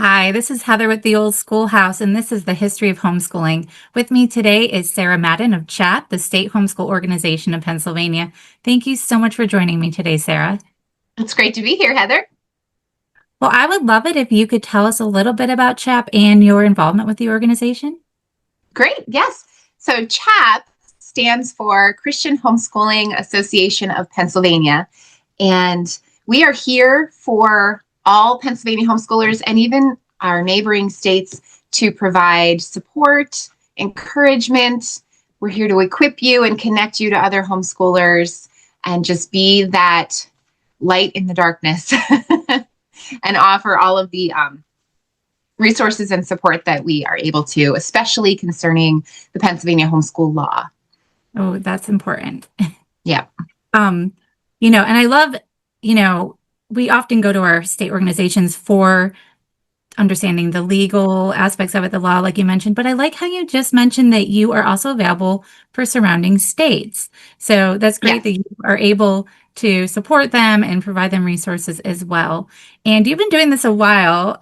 Hi, this is Heather with the Old Schoolhouse, and this is the history of homeschooling. With me today is Sara Madden of CHAP, the State Homeschool Organization of Pennsylvania. Thank you so much for joining me today, Sara. It's great to be here, Heather. Well, I would love it if you could tell us a little bit about CHAP and your involvement with the organization. Great, yes. So CHAP stands for Christian Homeschooling Association of Pennsylvania. And we are here for all Pennsylvania homeschoolers and even our neighboring states to provide support, encouragement. We're here to equip you and connect you to other homeschoolers and just be that light in the darkness and offer all of the resources and support that we are able to, especially concerning the Pennsylvania homeschool law. Oh, that's important. Yeah. And I love, we often go to our state organizations for understanding the legal aspects of it, the law, like you mentioned, but I like how you just mentioned that you are also available for surrounding states. So that's great that you are able to support them and provide them resources as well. And you've been doing this a while.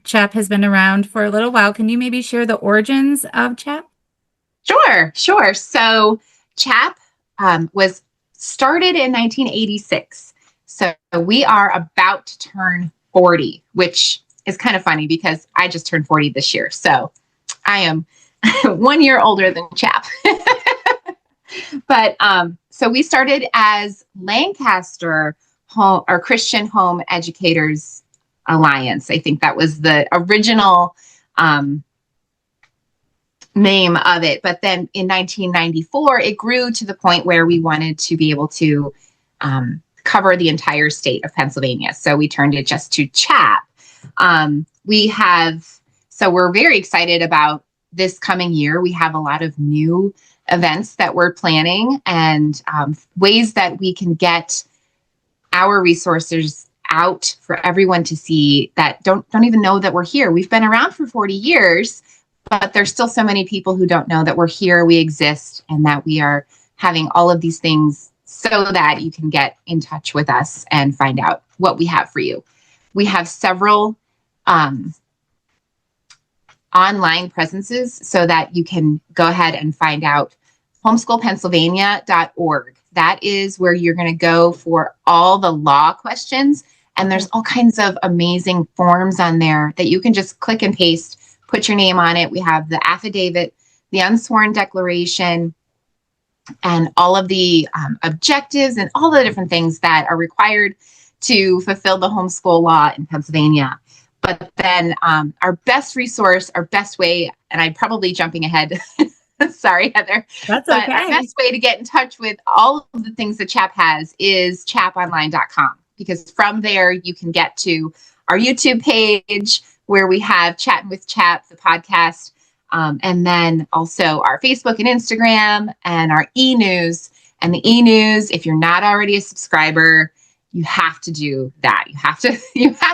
CHAP has been around for a little while. Can you maybe share the origins of CHAP? Sure. So CHAP was started in 1986. So we are about to turn 40, which is kind of funny because I just turned 40 this year. So I am 1 year older than CHAP. But so we started as Lancaster Home or Christian Home Educators Alliance. I think that was the original name of it. But then in 1994, it grew to the point where we wanted to be able to cover the entire state of Pennsylvania. So we turned it just to CHAP. So we're very excited about this coming year. We have a lot of new events that we're planning and ways that we can get our resources out for everyone to see that don't even know that we're here. We've been around for 40 years, but there's still so many people who don't know that we're here, we exist, and that we are having all of these things so that you can get in touch with us and find out what we have for you. We have several online presences so that you can go ahead and find out homeschoolpennsylvania.org. That is where you're going to go for all the law questions. And there's all kinds of amazing forms on there that you can just click and paste, put your name on it. We have the affidavit, the unsworn declaration, and all of the objectives and all the different things that are required to fulfill the homeschool law in Pennsylvania. But then our best resource, our best way, and I'm probably jumping ahead. Sorry, Heather. That's but okay. Our best way to get in touch with all of the things that CHAP has is chaponline.com, because from there you can get to our YouTube page where we have Chatting with CHAP, the podcast, and then also our Facebook and Instagram and our e-news. And the e-news, if you're not already a subscriber, you have to do that. You have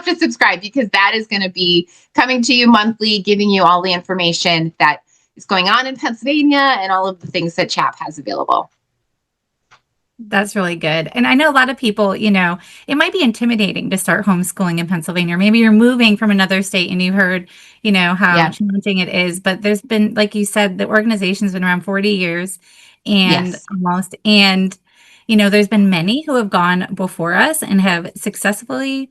to subscribe, because that is going to be coming to you monthly, giving you all the information that is going on in Pennsylvania and all of the things that CHAP has available. That's really good. And I know a lot of people, it might be intimidating to start homeschooling in Pennsylvania. Maybe you're moving from another state and you heard, how challenging it is. But there's been, like you said, the organization's been around 40 years and almost. And, there's been many who have gone before us and have successfully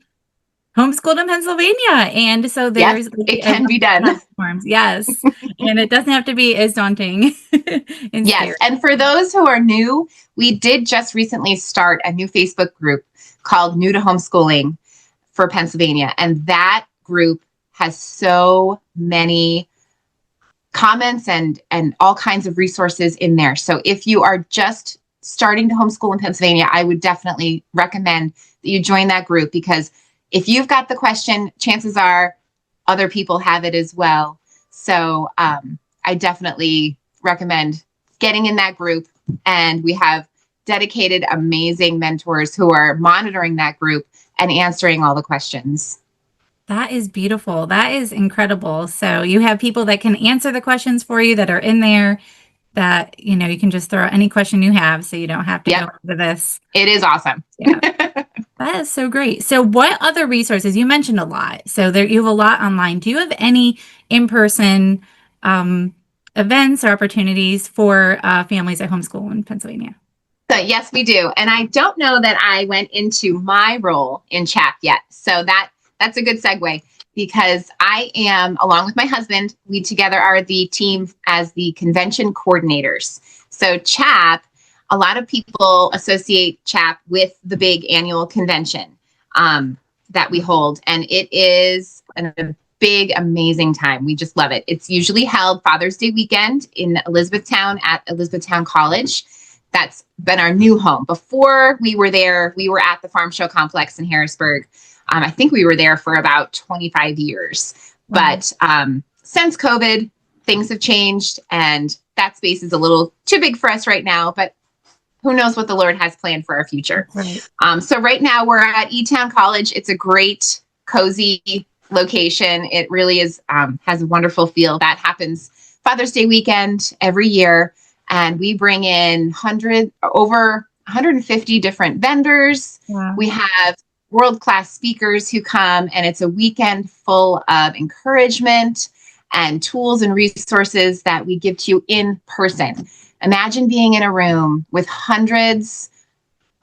homeschooled in Pennsylvania. And so there's it can be done. Platforms. Yes. And it doesn't have to be as daunting. Yes. And for those who are new, we did just recently start a new Facebook group called New to Homeschooling for Pennsylvania. And that group has so many comments and all kinds of resources in there. So if you are just starting to homeschool in Pennsylvania, I would definitely recommend that you join that group, because if you've got the question, chances are other people have it as well. So I definitely recommend getting in that group. And we have dedicated, amazing mentors who are monitoring that group and answering all the questions. That is beautiful. That is incredible. So you have people that can answer the questions for you that are in there, that, you can just throw any question you have, so you don't have to go into this. It is awesome. Yeah. That is so great. So what other resources? You mentioned a lot. So there you have a lot online. Do you have any in-person events or opportunities for families that homeschool in Pennsylvania? So yes, we do. And I don't know that I went into my role in CHAP yet. So that's a good segue because I am, along with my husband, we together are the team as the convention coordinators. So CHAP, a lot of people associate CHAP with the big annual convention that we hold. And it is a big, amazing time. We just love it. It's usually held Father's Day weekend in Elizabethtown at Elizabethtown College. That's been our new home. Before we were there, we were at the Farm Show Complex in Harrisburg. I think we were there for about 25 years. But since COVID, things have changed and that space is a little too big for us right now, but who knows what the Lord has planned for our future. Right. So right now we're at E-Town College. It's a great, cozy location. It really is, has a wonderful feel. That happens Father's Day weekend every year. And we bring in over 150 different vendors. Wow. We have world-class speakers who come, and it's a weekend full of encouragement and tools and resources that we give to you in person. Imagine being in a room with hundreds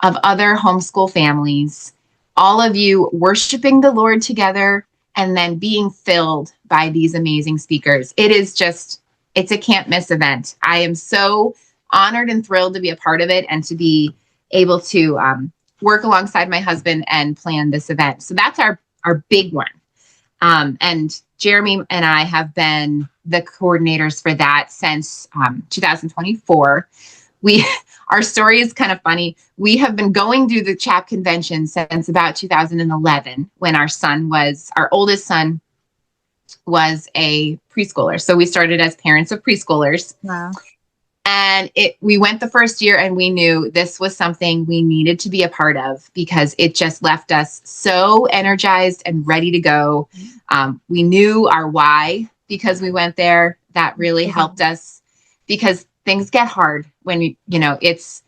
of other homeschool families, all of you worshiping the Lord together, and then being filled by these amazing speakers. It is just, it's a can't miss event. I am so honored and thrilled to be a part of it and to be able to work alongside my husband and plan this event. So that's our big one. And Jeremy and I have been the coordinators for that since 2024. Our story is kind of funny. We have been going through the CHAP convention since about 2011 when our oldest son was a preschooler. So we started as parents of preschoolers. Wow. And we went the first year and we knew this was something we needed to be a part of because it just left us so energized and ready to go. We knew our why because we went there. That really helped us because things get hard when it's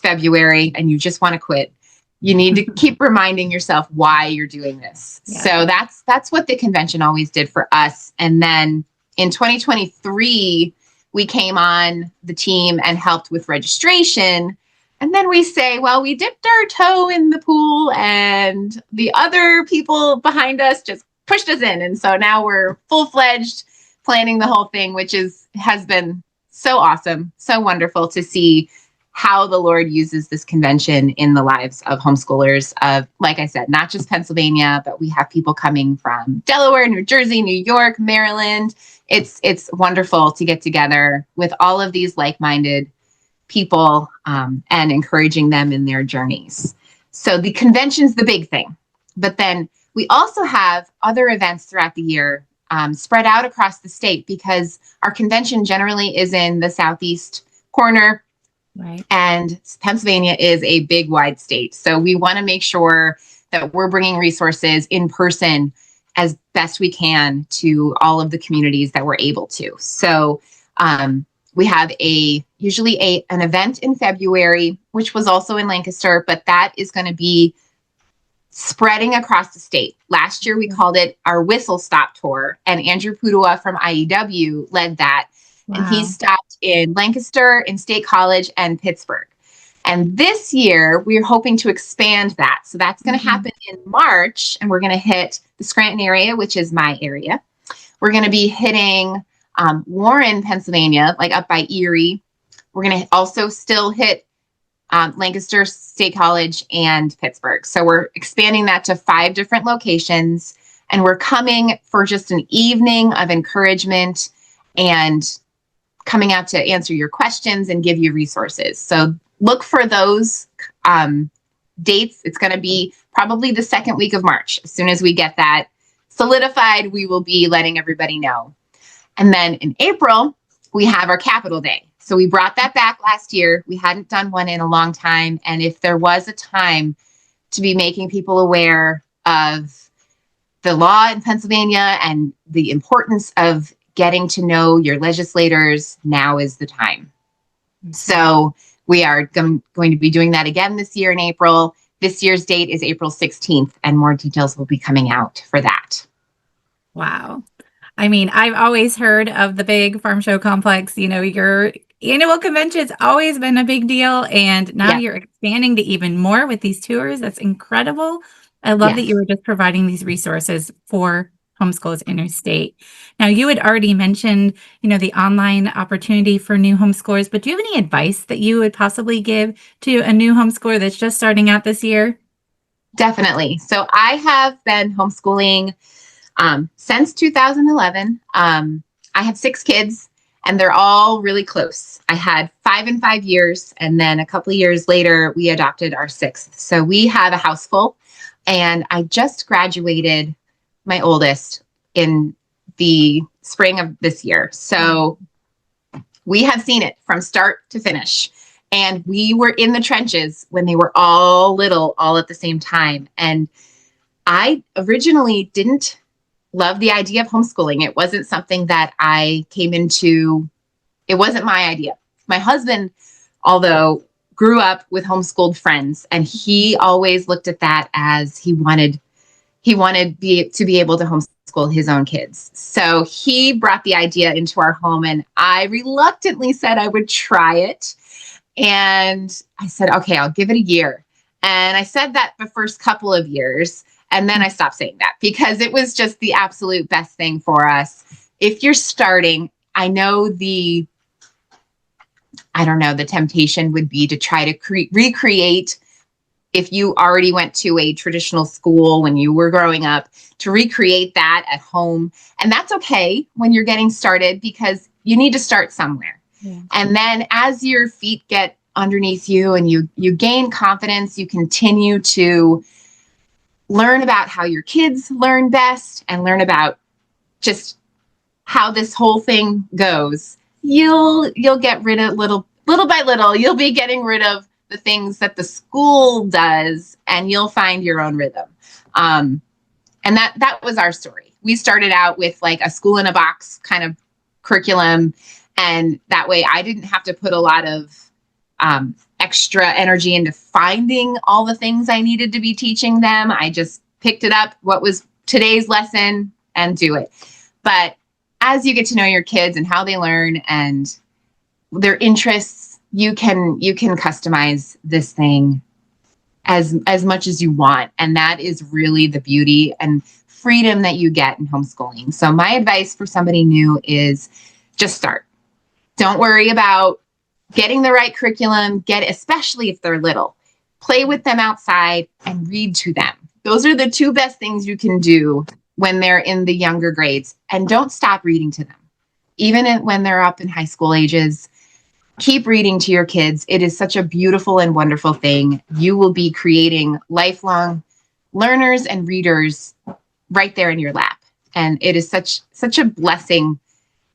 February and you just want to quit. You need to keep reminding yourself why you're doing this. Yeah. So that's what the convention always did for us. And then in 2023, we came on the team and helped with registration. And then we say, well, we dipped our toe in the pool and the other people behind us just pushed us in. And so now we're full-fledged planning the whole thing, which has been so awesome, so wonderful to see how the Lord uses this convention in the lives of homeschoolers of, like I said, not just Pennsylvania, but we have people coming from Delaware, New Jersey, New York, Maryland. It's wonderful to get together with all of these like-minded people and encouraging them in their journeys. So the convention's the big thing, but then we also have other events throughout the year spread out across the state because our convention generally is in the southeast corner. Right. And Pennsylvania is a big, wide state. So we want to make sure that we're bringing resources in person as best we can to all of the communities that we're able to. So we have usually an event in February, which was also in Lancaster, but that is going to be spreading across the state. Last year, we called it our Whistle Stop Tour, and Andrew Pudua from IEW led that. Wow. And he stopped in Lancaster, in State College, and Pittsburgh. And this year, we're hoping to expand that. So that's going to happen in March, and we're going to hit the Scranton area, which is my area. We're going to be hitting Warren, Pennsylvania, like up by Erie. We're going to also still hit Lancaster, State College, and Pittsburgh. So we're expanding that to 5 different locations, and we're coming for just an evening of encouragement and coming out to answer your questions and give you resources. So look for those dates. It's going to be probably the second week of March. As soon as we get that solidified, we will be letting everybody know. And then in April, we have our Capital Day. So we brought that back last year. We hadn't done one in a long time. And if there was a time to be making people aware of the law in Pennsylvania and the importance of getting to know your legislators, now is the time. So we are going to be doing that again this year in April. this year's date is April 16th, and more details will be coming out for that. Wow. I mean, I've always heard of the big farm show complex. Your annual convention's always been a big deal. And now Yes. you're expanding to even more with these tours. That's incredible. I love that Yes. you were just providing these resources for homeschools interstate. Now, you had already mentioned, the online opportunity for new homeschoolers, but do you have any advice that you would possibly give to a new homeschooler that's just starting out this year? Definitely. So I have been homeschooling since 2011. I have 6 kids, and they're all really close. I had 5 in 5 years, and then a couple of years later, we adopted our 6th. So we have a house full, and I just graduated my oldest in the spring of this year. So we have seen it from start to finish. And we were in the trenches when they were all little, all at the same time. And I originally didn't love the idea of homeschooling. It wasn't something that I came into. It wasn't my idea. My husband, although, grew up with homeschooled friends, and he always looked at that as he wanted to be able to homeschool his own kids. So he brought the idea into our home, and I reluctantly said I would try it. And I said, okay, I'll give it a year. And I said that the first couple of years. And then I stopped saying that because it was just the absolute best thing for us. If you're starting, I know the temptation would be to try to recreate, if you already went to a traditional school when you were growing up, to recreate that at home. And that's okay when you're getting started, because you need to start somewhere. Yeah. And then as your feet get underneath you and you gain confidence, you continue to learn about how your kids learn best and learn about just how this whole thing goes. You'll get rid of little by little, you'll be getting rid of the things that the school does, and you'll find your own rhythm. And that was our story. We started out with like a school in a box kind of curriculum. And that way I didn't have to put a lot of extra energy into finding all the things I needed to be teaching them. I just picked it up, what was today's lesson, and do it. But as you get to know your kids and how they learn and their interests, you can customize this thing as much as you want. And that is really the beauty and freedom that you get in homeschooling. So my advice for somebody new is just start. Don't worry about getting the right curriculum, especially if they're little. Play with them outside and read to them. Those are the 2 best things you can do when they're in the younger grades. And don't stop reading to them. Even when they're up in high school ages, keep reading to your kids. It is such a beautiful and wonderful thing. You will be creating lifelong learners and readers right there in your lap. And it is such a blessing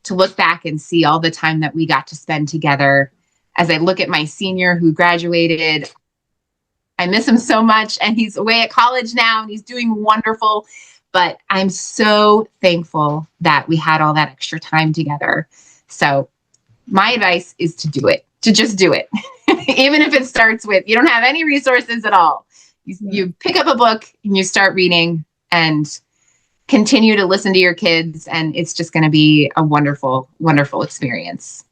to look back and see all the time that we got to spend together. As I look at my senior who graduated, I miss him so much, and he's away at college now and he's doing wonderful. But I'm so thankful that we had all that extra time together. So my advice is to do it, to just do it. Even if it starts with, you don't have any resources at all. You pick up a book and you start reading and continue to listen to your kids. And it's just going to be a wonderful, wonderful experience.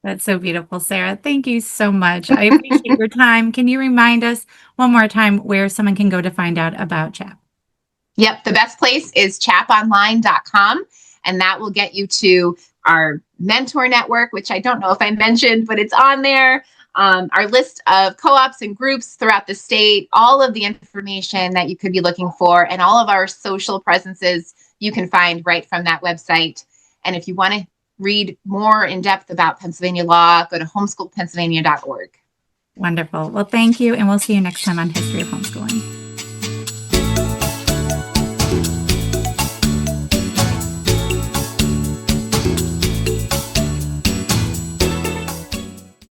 That's so beautiful, Sara. Thank you so much. I appreciate your time. Can you remind us one more time where someone can go to find out about CHAP? Yep. The best place is chaponline.com. And that will get you to our mentor network, which I don't know if I mentioned, but it's on there. Our list of co-ops and groups throughout the state, all of the information that you could be looking for, and all of our social presences you can find right from that website. And if you want to read more in depth about Pennsylvania law, go to homeschoolpennsylvania.org. Wonderful. Well, thank you. And we'll see you next time on History of Homeschooling.